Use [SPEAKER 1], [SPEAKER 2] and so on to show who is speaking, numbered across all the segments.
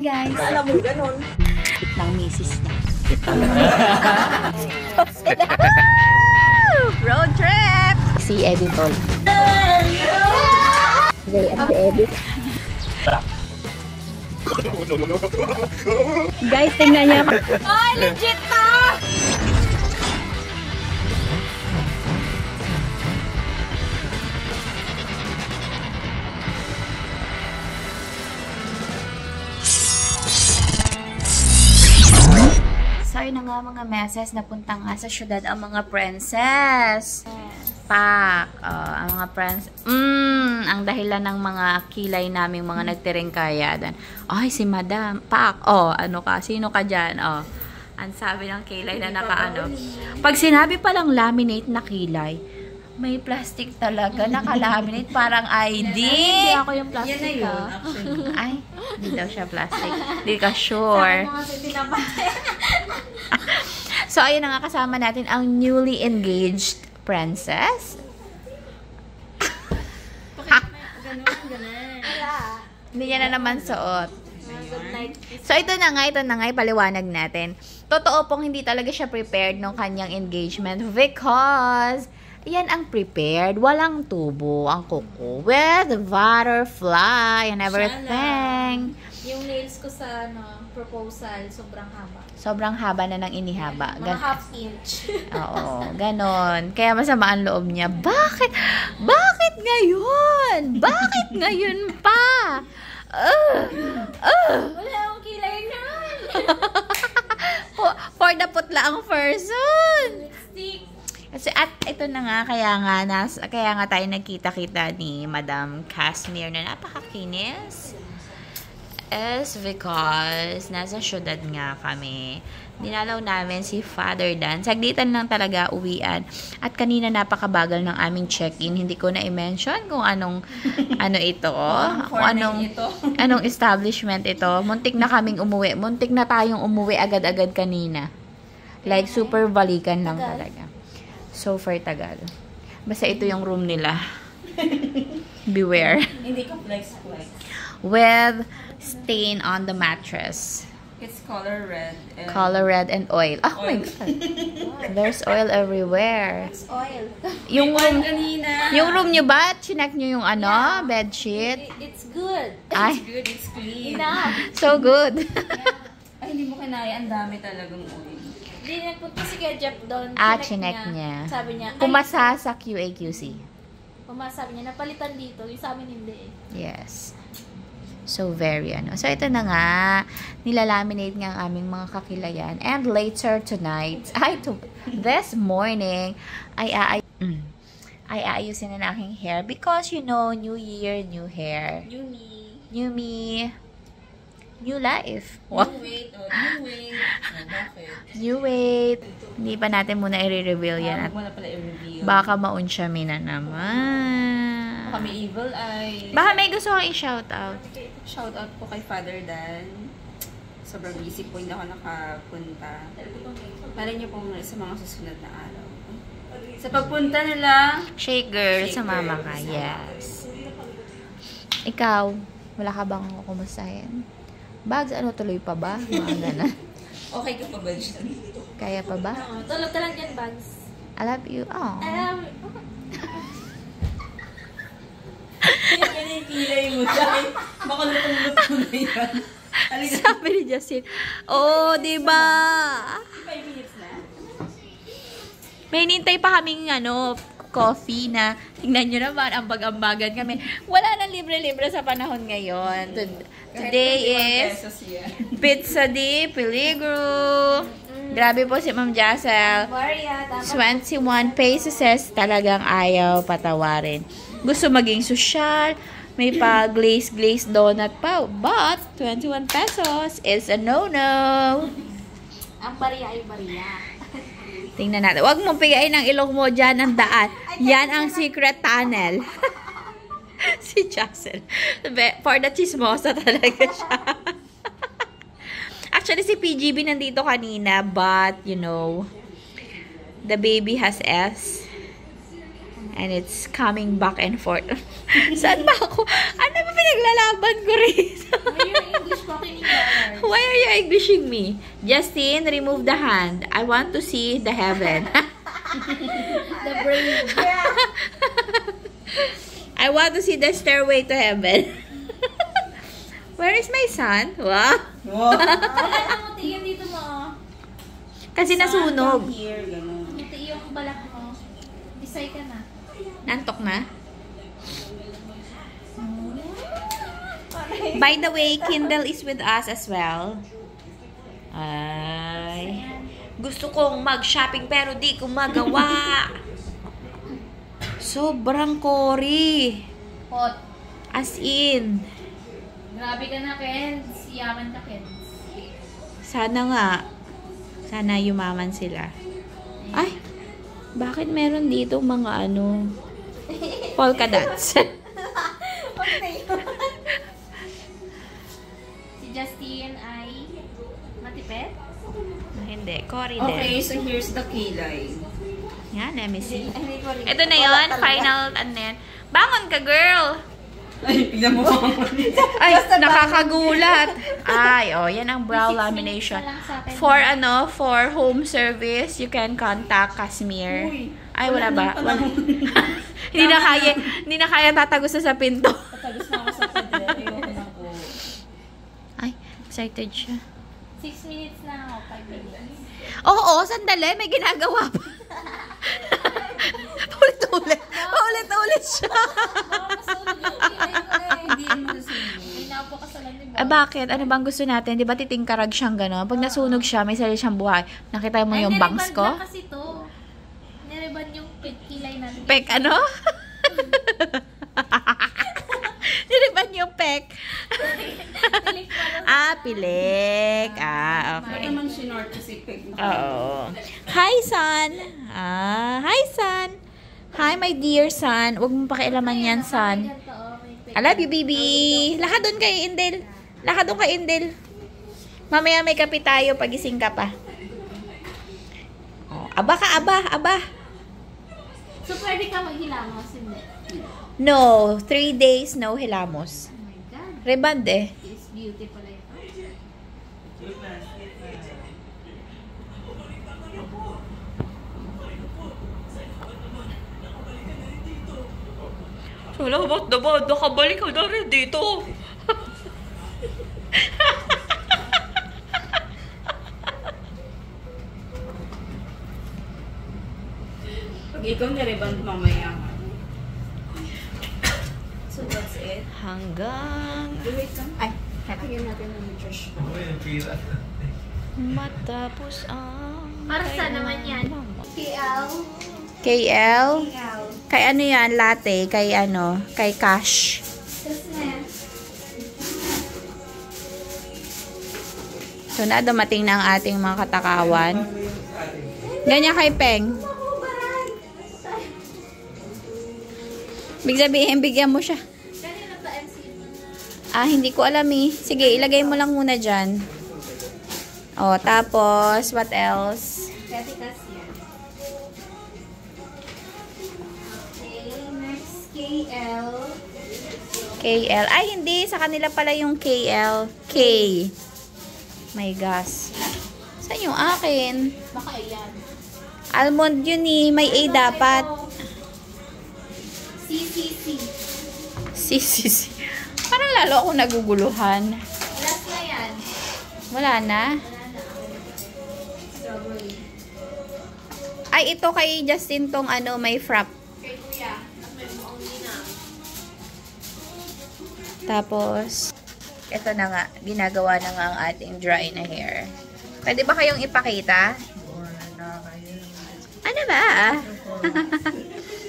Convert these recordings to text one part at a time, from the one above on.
[SPEAKER 1] Guys,
[SPEAKER 2] Alam mo, ganun.
[SPEAKER 1] ng misis niya. Road trip! Si Eddie Tol. Okay, ang si Eddie. Guys, tingnan niya. Oh, legit to! So, yun na nga mga meses, napunta nga sa syudad ang mga princess. Pak. Ang mga princess. Ang dahilan ng mga kilay naming mga nagtiring kaya. Ay, si Madam. Pak. Ano ka? Sino ka dyan? Ang sabi ng kilay na nakaano. Pag sinabi palang laminate na kilay, may plastic talaga. Naka-laminate. Parang ID.
[SPEAKER 3] Hindi ako yung plastic.
[SPEAKER 2] Yan na yun, actually.
[SPEAKER 3] Ay, hindi daw siya plastic. Hindi ka sure. So, ayun na nga, kasama natin ang newly engaged princess. Hindi niya na naman suot. So, ito na nga, ipaliwanag natin. Totoo pong hindi talaga siya prepared nung kanyang engagement because yan ang prepared. Walang tubo ang kuko with butterfly and everything.
[SPEAKER 1] Yung nails ko sa proposal, sobrang haba.
[SPEAKER 3] Sobrang haba na ng inihaba.
[SPEAKER 1] Mga half inch.
[SPEAKER 3] Oo, ganon. Kaya masama ang loob niya. Bakit? Bakit ngayon? Bakit ngayon pa?
[SPEAKER 1] Wala akong kilay nun.
[SPEAKER 3] For the putla ang person.
[SPEAKER 1] Lipstick.
[SPEAKER 3] Kasi at ito na nga, kaya nga tayo nagkita-kita ni Madam Casimir na napakakinis. Is because nasa syudad nga kami. Dinalaw namin si Father Dan. Saglitan lang talaga uwian. At kanina napakabagal ng aming check-in. Hindi ko na i-mention kung anong ano ito. Kung anong establishment ito. Muntik na kaming umuwi. Muntik na tayong umuwi agad-agad kanina. Like super balikan lang talaga. So far tagal. Basta ito yung room nila. Beware.
[SPEAKER 2] Hindi ko flex.
[SPEAKER 3] With stain on the mattress.
[SPEAKER 2] It's color red.
[SPEAKER 3] Color red and oil. Oh my God. There's oil everywhere.
[SPEAKER 1] It's oil.
[SPEAKER 3] Yung room,
[SPEAKER 2] kanina.
[SPEAKER 3] yung room nyo ba? Chinek nyo yung bed sheet?
[SPEAKER 1] It's good.
[SPEAKER 3] Ay,
[SPEAKER 2] It's good, it's clean.
[SPEAKER 1] Enough.
[SPEAKER 3] so good.
[SPEAKER 2] Ay, hindi mo kinaya. Ang dami talagang oil.
[SPEAKER 1] Hindi, nagpunta si Kuya Jeff doon.
[SPEAKER 3] Chinek niya.
[SPEAKER 1] Sabi niya,
[SPEAKER 3] Pumasa sa QA/QC.
[SPEAKER 1] sabi niya, napalitan dito. Yung sa amin hindi.
[SPEAKER 3] Yes. So, very So, ito na nga. Nilalaminate nga ang aming mga kakilayan. And later tonight, this morning, ay aayusin na aking hair. Because, new year, new hair. New me. New life.
[SPEAKER 2] New weight. Bakit?
[SPEAKER 3] New weight. Hindi pa natin muna i-reveal yan. At
[SPEAKER 2] Wala pala i-reveal.
[SPEAKER 3] baka maunsyami na naman.
[SPEAKER 2] Kami evil eye.
[SPEAKER 3] Baka may gusto kang i-shoutout.
[SPEAKER 2] Shout out po kay Father Dan. Sobrang busy po, hindi ako nakapunta. Malay niyo po sa mga susunod na araw. Sa pagpunta nila,
[SPEAKER 3] Shake girl,
[SPEAKER 2] Shake
[SPEAKER 3] sumama
[SPEAKER 2] girl.
[SPEAKER 3] ka. Yes. Ikaw, wala ka bang kumustahin? Bags, tuloy pa ba? Mga ganun.
[SPEAKER 2] okay ka pa ba dyan?
[SPEAKER 3] Kaya pa ba?
[SPEAKER 1] Tulog ka lang dyan, Bags.
[SPEAKER 3] I love you. Oh.
[SPEAKER 2] Yan yung kilay mo dahil makulutong-lutong na yan.
[SPEAKER 3] Sabi ni Justin, diba?
[SPEAKER 2] 5 minutes na?
[SPEAKER 3] May nintay pa kaming coffee na tingnan nyo naman, ambag-ambagan kami. Wala nang libre-libre sa panahon ngayon. Today is Pizza Di Peligro. Grabe po si Ma'am Jassel. 21 pesos talagang ayaw patawarin. Gusto maging sosyal, may pa glaze donut pa. But 21 pesos is a no-no.
[SPEAKER 1] Ang bariya ay bariya.
[SPEAKER 3] Tingnan natin. Huwag mong pigain ang ilong mo dyan ang daan. Yan ang secret tunnel. Si Jassel. For the chismosa talaga siya. Actually, si PGB nandito kanina. But, the baby has S. And it's coming back and forth. Saan ba ako? Ano ba pinaglalaban ko rin?
[SPEAKER 1] Yung English ko, kinigala.
[SPEAKER 3] Why are you Englishing me? Justin, remove the hand. I want to see the heaven.
[SPEAKER 1] The brain.
[SPEAKER 3] I want to see the stairway to heaven. Where is my son? Wow.
[SPEAKER 2] Wow.
[SPEAKER 1] Muti yun dito mo.
[SPEAKER 3] Kasi nasunog.
[SPEAKER 2] Here, ganun.
[SPEAKER 1] Muti yung balak mo. Decide ka na.
[SPEAKER 3] Nantok na? By the way, Kindle is with us as well. Ay. Gusto kong mag-shopping pero di ko magawa. Sobrang kori.
[SPEAKER 1] Hot.
[SPEAKER 3] As in.
[SPEAKER 1] Grabe ka na, Kens. Yaman ka, Kens.
[SPEAKER 3] Sana nga. Sana yumaman sila. Ay. Bakit meron dito mga ano? Polka dots.
[SPEAKER 1] Si Justin ay matipid?
[SPEAKER 3] Hindi. Kori din.
[SPEAKER 2] Okay, so here's the kilay.
[SPEAKER 3] Yan, let me see. Ito na yun. Final, ano yan. Bangon ka, girl!
[SPEAKER 2] Ay, tignan mo.
[SPEAKER 3] Ay, nakakagulat. Ay, oh, yan ang brow lamination. For ano, for home service, you can contact Kashmir. Ay, wala ba? Wala. Hindi na kaya tatagos na sa pinto.
[SPEAKER 2] Tatagos na ako sa pader. Ayoko na po.
[SPEAKER 3] Ay, excited siya.
[SPEAKER 1] 6 minutes na ako, 5 minutes.
[SPEAKER 3] Oo, sandali. May ginagawa pa. Ulit-ulit. Ulit-ulit siya.
[SPEAKER 2] Hindi mo nasunog.
[SPEAKER 1] May napakasalan ni
[SPEAKER 3] Ah, bakit? Ano bang gusto natin? Di ba titingkarag siyang gano'n? Pag nasunog siya, may sarili siyang buhay. Nakita mo yung bangs ko?
[SPEAKER 1] Nireban kasi to. Nireban yung kilay natin.
[SPEAKER 3] Pek ano? Niliban yung pek. Pilik. Okay.
[SPEAKER 2] Ano naman sinort kasi peg na.
[SPEAKER 3] Oo. Hi, son. Hi, son. Hi, my dear son. Huwag mo pakialaman yan, son. I love you, baby. Lakad doon kay Indel. Lakad doon kay Indel. Mamaya may kape tayo pagising ka pa. Oh, aba ka, aba.
[SPEAKER 1] So, pwede ka maghilamos, hindi?
[SPEAKER 3] No, 3 days, no hilamos.
[SPEAKER 1] Oh my God.
[SPEAKER 3] Reband eh.
[SPEAKER 1] It's beauty pala ito.
[SPEAKER 3] Salamat naman, nakabalik ka na rin dito.
[SPEAKER 2] Pag ikaw na-reband mamaya. So that's it.
[SPEAKER 3] Hanggang
[SPEAKER 2] Wait lang. Ay, natigyan natin ng trash.
[SPEAKER 3] matapos ang...
[SPEAKER 1] Para saan naman yan? KL.
[SPEAKER 3] KL?
[SPEAKER 1] KL.
[SPEAKER 3] Kay ano yan? Latte? Kay ano? Kay Cash?
[SPEAKER 1] Tapos na.
[SPEAKER 3] So na, dumating na ang ating mga katakawan. Ganyan kay Peng. Big sabihin, bigyan mo siya.
[SPEAKER 1] Kanina ba MC mo na?
[SPEAKER 3] Hindi ko alam eh. Sige, ilagay mo lang muna dyan. Oh, tapos, what else?
[SPEAKER 1] Katikas yan. Okay, next KL.
[SPEAKER 3] KL. Ay, hindi. Sa kanila pala yung KL. K. My gosh. Saan yung akin?
[SPEAKER 1] Baka yan.
[SPEAKER 3] Almond yun eh. May A dapat.
[SPEAKER 1] CCC.
[SPEAKER 3] CCC. Parang lalo ako naguguluhan.
[SPEAKER 1] Last na yan.
[SPEAKER 3] Wala na.
[SPEAKER 1] Strawberry.
[SPEAKER 3] Ay, ito kay Justin tong ano, may frap.
[SPEAKER 1] Kay Kuya. May only na.
[SPEAKER 3] Tapos, ito na nga. Ginagawa na nga ang ating dry na hair. Pwede ba kayong ipakita? Ano ba?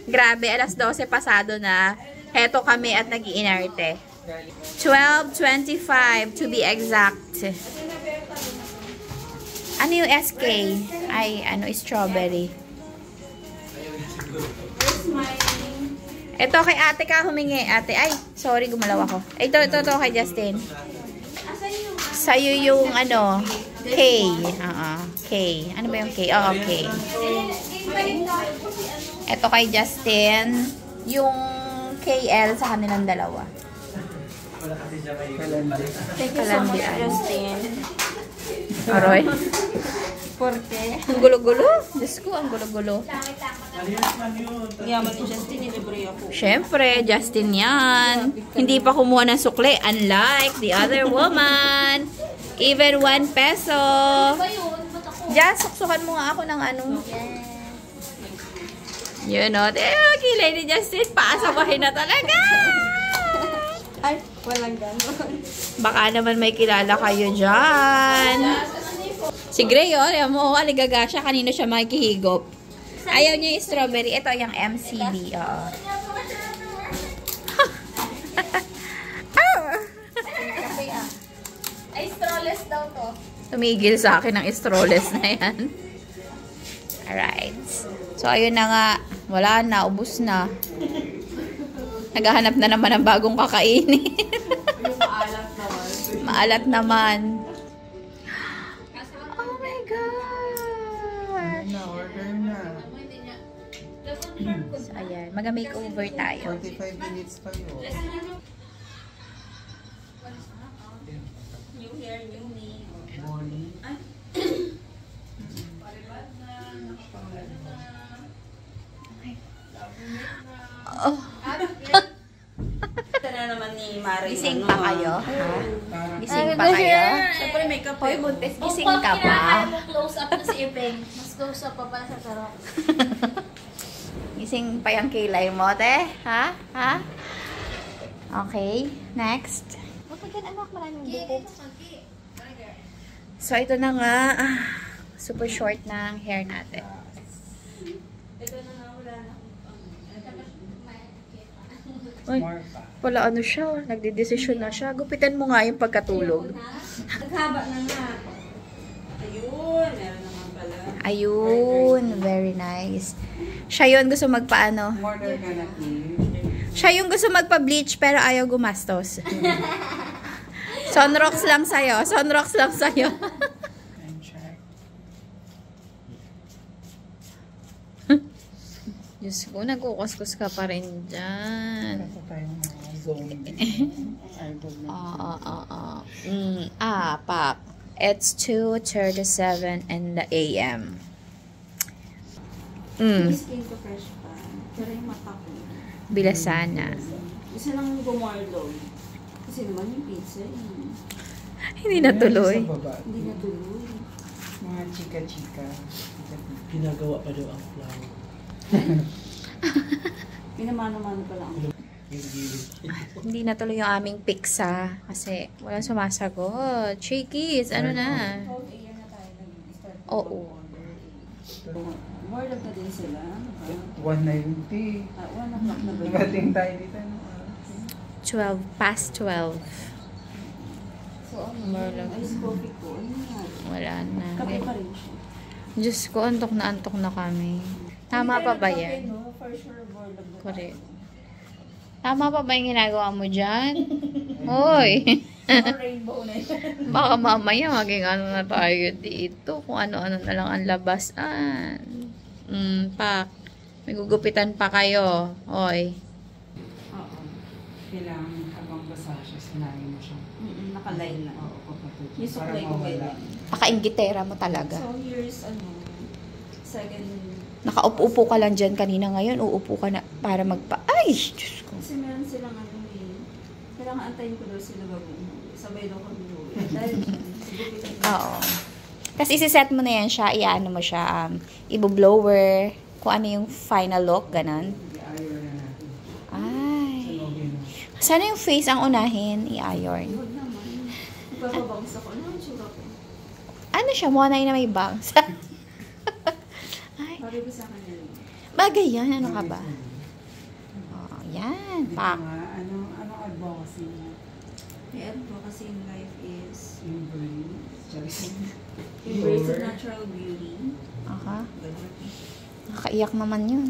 [SPEAKER 3] Grabe, alas 12 pasado na. Heto kami at nag-iinarte. 12:25 to be exact. Ano yung SK? Ay, ano, strawberry. Ito kay ate ka humingi. Ate, ay, sorry, gumalaw ako. Ito kay Justin. Sa'yo yung ano, K. K. Ano ba yung K? Oo, K. Ito kay Justin, yung KL sa kanilang dalawa.
[SPEAKER 2] Thank you so much, Justin.
[SPEAKER 1] Aroy.
[SPEAKER 2] Porque,
[SPEAKER 1] Ang gulo-gulo. Diyos ko, ang gulo-gulo.
[SPEAKER 2] yaman ni Justin, nilibre ako.
[SPEAKER 1] Siyempre, Justin yan. Hindi pa kumuha ng sukli. Unlike the other woman. Even 1 peso. Diyan, suksukan mo nga ako ng ano. Yun o. Kilay ni Justin. Paasabahin na talaga.
[SPEAKER 2] Ay, walang gano'n.
[SPEAKER 1] Baka naman may kilala kayo dyan. Si Gray, oh. Ayan mo, aligaga siya. Kanino siya makikihigop. Ayaw niya yung strawberry. Ito yung MCB. Oo.
[SPEAKER 3] Ay, strawless daw to.
[SPEAKER 1] Tumigil sa akin ang strollers na yan. Alright. So, ayun na nga. Wala na. Ubus na. Naghahanap na naman ng bagong kakainin. Maalat naman. Oh my God.
[SPEAKER 4] Order na.
[SPEAKER 1] So, ayan. Mag-makeover tayo.
[SPEAKER 4] 45 minutes pa yun.
[SPEAKER 2] New hair, new me.
[SPEAKER 4] Morning.
[SPEAKER 1] Oh.
[SPEAKER 2] Ito na naman ni Mari.
[SPEAKER 1] Gising pa kayo? Ha?
[SPEAKER 4] Parang
[SPEAKER 1] Gising pa kayo?
[SPEAKER 2] Siyempre, makeup
[SPEAKER 1] Hoy,
[SPEAKER 2] eh.
[SPEAKER 1] buntis.
[SPEAKER 3] Kung
[SPEAKER 1] Gising
[SPEAKER 3] pag
[SPEAKER 1] ka
[SPEAKER 3] kinakain
[SPEAKER 1] pa?
[SPEAKER 3] mo close up na si Ipeng, mas close up pa pala sa sarap.
[SPEAKER 1] Gising pa yung kilay mo, te? Ha? Ha? Okay. Next. Huwag ka dyan, anak. Maraming buko. So, ito na nga. Super short na ang hair natin.
[SPEAKER 2] Ito na nga, wala na.
[SPEAKER 1] Uy,
[SPEAKER 4] more pa.
[SPEAKER 1] wala ano siya. Nagdidesisyon na siya. Gupitan mo nga yung pagkatulog.
[SPEAKER 2] Naghaba na nga. Ayun, meron naman pala.
[SPEAKER 1] Ayun. Very nice. Siya yun gusto magpaano.
[SPEAKER 4] Order ka na, Kim.
[SPEAKER 1] Siya yung gusto magpa-bleach pero ayaw gumastos. Sunrocks lang sa'yo. Sunrocks lang sa'yo.
[SPEAKER 4] And check.
[SPEAKER 1] Diyos ko, nagkukuskus ka pa rin dyan.
[SPEAKER 4] Kasi tayo mga zombie. Idol na.
[SPEAKER 1] Pak. It's 2:37 in the AM.
[SPEAKER 2] Yung skin ko fresh pa. Pero yung mata ko.
[SPEAKER 1] Bilasana.
[SPEAKER 2] Isa lang gumorlog. Kasi naman yung pizza eh.
[SPEAKER 1] Hindi natuloy.
[SPEAKER 4] Sa baba.
[SPEAKER 2] Hindi natuloy.
[SPEAKER 4] Mga chika-chika.
[SPEAKER 5] Ginagawa pa daw ang flower.
[SPEAKER 2] Pinamano-mano pa lang.
[SPEAKER 1] Hindi natuloy yung aming pizza. Kasi walang sumasagot. Chickies, ano na?
[SPEAKER 2] Okay, yan na tayo. Nag-start
[SPEAKER 1] Oo.
[SPEAKER 2] Morlog na din sila.
[SPEAKER 4] 190.
[SPEAKER 2] 1 o'clock na ba yun?
[SPEAKER 4] Dumating tayo dito.
[SPEAKER 1] 12, past 12.
[SPEAKER 2] So, ano?
[SPEAKER 1] Morlog.
[SPEAKER 2] Ice coffee ko. Ano nga?
[SPEAKER 1] Wala na.
[SPEAKER 2] Kape pa rin siya.
[SPEAKER 1] Diyos ko, antok na kami. Tama pa ba
[SPEAKER 2] Kape,
[SPEAKER 1] yan?
[SPEAKER 2] no? For sure, morlog na.
[SPEAKER 1] Correct. Tama pa ba yung ginagawa mo dyan? Hoy!
[SPEAKER 2] Rainbow na yun.
[SPEAKER 1] Baka mamaya maging ano na tayo dito. Kung ano-ano na lang ang labasan. Pak. May gugupitan pa kayo. Hoy.
[SPEAKER 4] Oo. Kailangan habang basa siya, sinabi mo siya.
[SPEAKER 2] Nakaline na.
[SPEAKER 4] Oo, papatuloy.
[SPEAKER 2] Yung suklay ko ganyan.
[SPEAKER 1] Paka-inggitera mo talaga.
[SPEAKER 2] So, here's, second.
[SPEAKER 1] Nakaupo-upo ka lang dyan kanina ngayon. Uupo ka na para magpa... Ay! Diyos ko.
[SPEAKER 2] Kasi meron silang kailangan antayin ko daw sila bago umuwi. Sabay daw kami umuwi. Dahil, sigupitan ko.
[SPEAKER 1] Oo. Tapos isi-set mo na yan siya. Iano mo siya. Ibo-blower. Kung ano yung final look. Ganon.
[SPEAKER 4] I-iron na natin.
[SPEAKER 1] Ay.
[SPEAKER 4] Sunogin mo.
[SPEAKER 1] Sana yung face ang unahin. I-iron.
[SPEAKER 2] Huwag naman. Ipapabangs ako. Ano ang tsura ko?
[SPEAKER 1] Ano siya? Muna na may bangs. Ay.
[SPEAKER 2] Pari ko sa kanya.
[SPEAKER 1] Bagay yan. Ano ka ba? Oh, yan.
[SPEAKER 4] Dito
[SPEAKER 1] Pak.
[SPEAKER 4] nga, anong advocacy mo?
[SPEAKER 2] May advocacy in life is
[SPEAKER 4] Embrace.
[SPEAKER 2] embrace of natural beauty.
[SPEAKER 1] Aha.
[SPEAKER 2] Ganun.
[SPEAKER 1] Nakaiyak naman yun.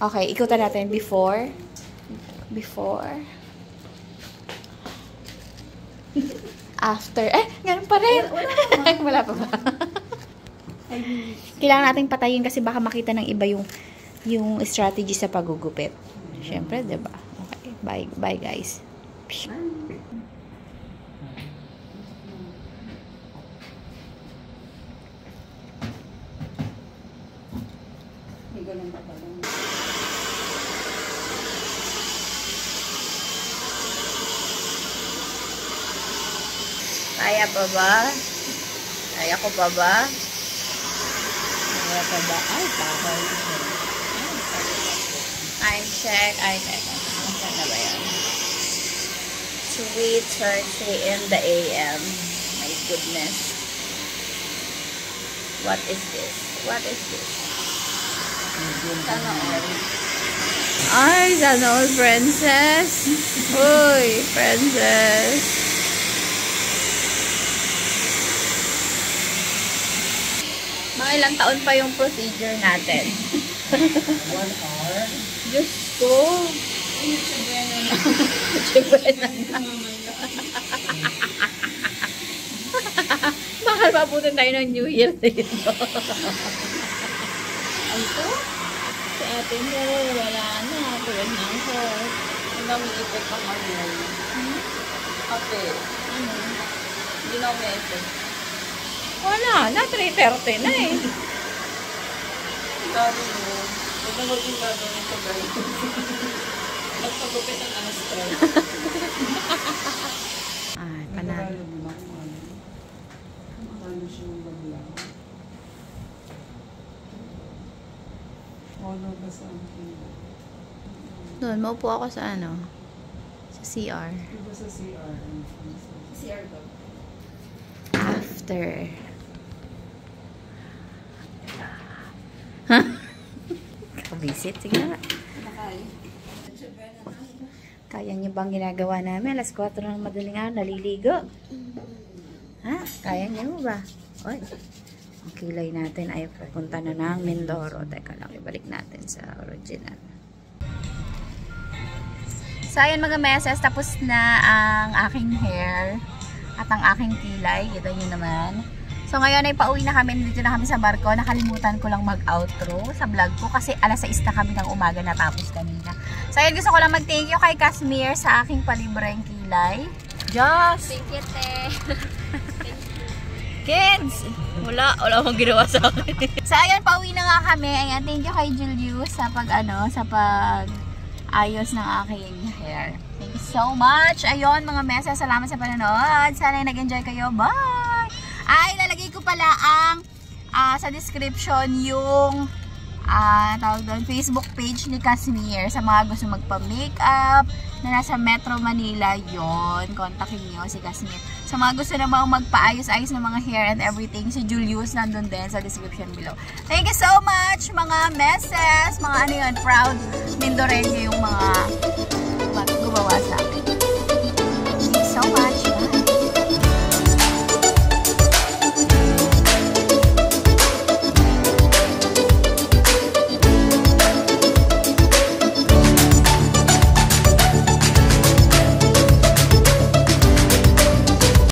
[SPEAKER 1] Okay, ikutan natin before. After. Ganun pa rin. Wala pa ba?
[SPEAKER 2] I mean,
[SPEAKER 1] Kailangan nating patayin kasi baka makita ng iba yung strategy sa paggugupit. Siyempre, diba? Okay, bye guys.
[SPEAKER 2] May ganun pa pala.
[SPEAKER 1] Kaya pa ba? Kaya ko pa ba? Kaya pa ba? Ay, bakal. Time check. Ay, teka. Saan na ba yan? 3:30 in the AM. My goodness. What is this? What is this?
[SPEAKER 2] Sana all.
[SPEAKER 1] Ay, sana all, princess. Uy, princess. Mga ilang taon pa yung procedure natin.
[SPEAKER 5] 1 hour?
[SPEAKER 1] Diyos ko. Chibuena na. Bakal mabutin tayo ng New Year dito. Ano to? Si ate mo, wala na. Tulad na ako.
[SPEAKER 2] Hindi na may effect ang ano yun. Kape.
[SPEAKER 1] Ano?
[SPEAKER 2] Hindi na may effect.
[SPEAKER 1] Wala na. 3:30 na eh.
[SPEAKER 2] Sabi mo, huwag na maging gagawin sa guys. Nagpagupit ang astral.
[SPEAKER 1] Ay, panalo.
[SPEAKER 5] Nagkakalo mo lang kung ano. Ano siya yung baglang. Ano ba sa akin?
[SPEAKER 1] Doon, maupo ako sa ano? Sa CR.
[SPEAKER 5] Diba sa CR?
[SPEAKER 2] CR ba?
[SPEAKER 1] After. Ha? Kabisit? Sige na.
[SPEAKER 2] Nakaya.
[SPEAKER 1] Kaya niyo bang ginagawa namin? Alas 4 ng madaling araw, naliligo. Ha? Kaya niyo ba? Oy. Ang kilay natin ay papunta na ng Mindoro. Teka lang, ibalik natin sa original. So, ayan mga meses, tapos na ang aking hair at ang aking kilay. Kita niyo naman. So, ngayon ay pauwi na kami. Dito na kami sa barko. Nakalimutan ko lang mag-outro sa vlog ko kasi alas 6 na kami ng umaga natapos kanina. So, ayan, gusto ko lang mag-thank you kay Casmir sa aking palibreng kilay. Diyos!
[SPEAKER 2] Thank you, te.
[SPEAKER 1] Kids! Wala akong ginawa sa akin. So, ayan, pauwi na nga kami. Ayan, thank you kay Julius sa ayos ng aking hair. Thank you so much. Ayun, mga mesa, salamat sa panonood. Sana nag-enjoy kayo. Bye! Ay, lalagay ko pala ang sa description yung tawag doon, Facebook page ni Casmir sa mga gusto magpa-makeup na nasa Metro Manila. Yon, kontakin nyo si Casmir. Sa mga gusto namang magpaayos-ayos ng mga hair and everything, si Julius nandun din sa description below. Thank you so much mga meses, mga ano yun, proud Mindoreño yung mga gumawa sa akin.